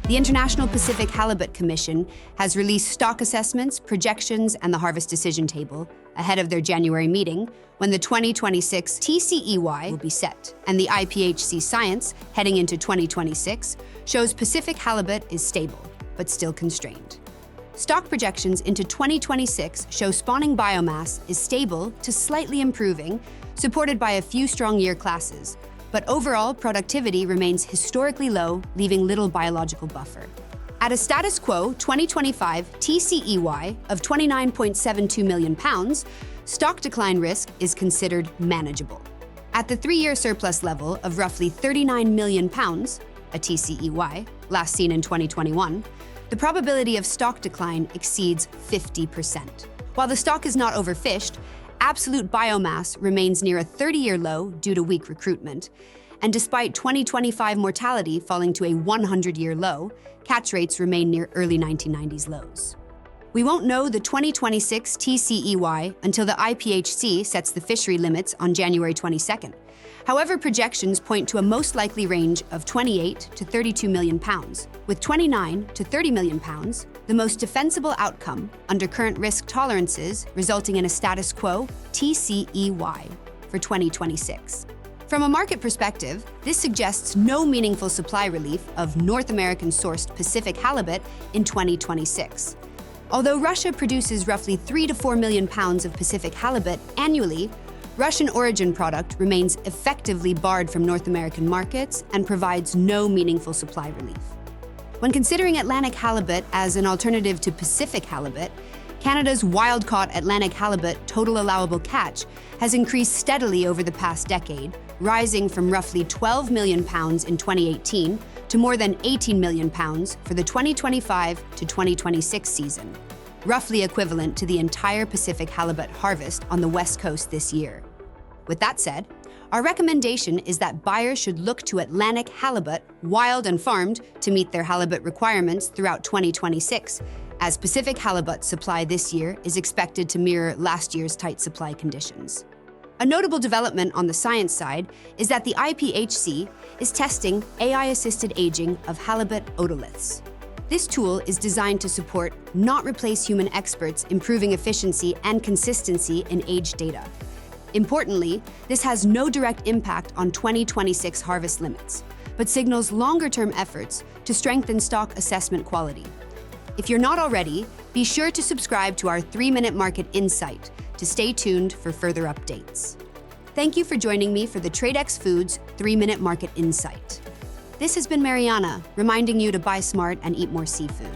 The International Pacific Halibut Commission has released stock assessments, projections, and the harvest decision table ahead of their January meeting, when the 2026 TCEY will be set. And the IPHC science, heading into 2026, shows Pacific halibut is stable, but still constrained. Stock projections into 2026 show spawning biomass is stable to slightly improving, supported by a few strong year classes, but overall productivity remains historically low, leaving little biological buffer. At a status quo 2025 TCEY of 29.72 million pounds, stock decline risk is considered manageable. At the 3-year surplus level of roughly 39 million pounds, a TCEY, last seen in 2021, the probability of stock decline exceeds 50%. While the stock is not overfished, absolute biomass remains near a 30-year low due to weak recruitment, and despite 2025 mortality falling to a 100-year low, catch rates remain near early 1990s lows. We won't know the 2026 TCEY until the IPHC sets the fishery limits on January 22nd. However, projections point to a most likely range of 28 to 32 million pounds, with 29 to 30 million pounds the most defensible outcome under current risk tolerances, resulting in a status quo TCEY for 2026. From a market perspective, this suggests no meaningful supply relief of North American-sourced Pacific halibut in 2026. Although Russia produces roughly 3 to 4 million pounds of Pacific halibut annually, Russian origin product remains effectively barred from North American markets and provides no meaningful supply relief. When considering Atlantic halibut as an alternative to Pacific halibut, Canada's wild-caught Atlantic halibut total allowable catch has increased steadily over the past decade, rising from roughly 12 million pounds in 2018 to more than 18 million pounds for the 2025 to 2026 season, roughly equivalent to the entire Pacific halibut harvest on the West Coast this year. With that said, our recommendation is that buyers should look to Atlantic halibut, wild and farmed, to meet their halibut requirements throughout 2026, as Pacific halibut supply this year is expected to mirror last year's tight supply conditions. A notable development on the science side is that the IPHC is testing AI-assisted aging of halibut otoliths. This tool is designed to support, not replace human experts, improving efficiency and consistency in age data. Importantly, this has no direct impact on 2026 harvest limits, but signals longer-term efforts to strengthen stock assessment quality. If you're not already, be sure to subscribe to our 3-Minute Market Insight to stay tuned for further updates. Thank you for joining me for the Tradex Foods 3-Minute Market Insight. This has been Mariana, reminding you to buy smart and eat more seafood.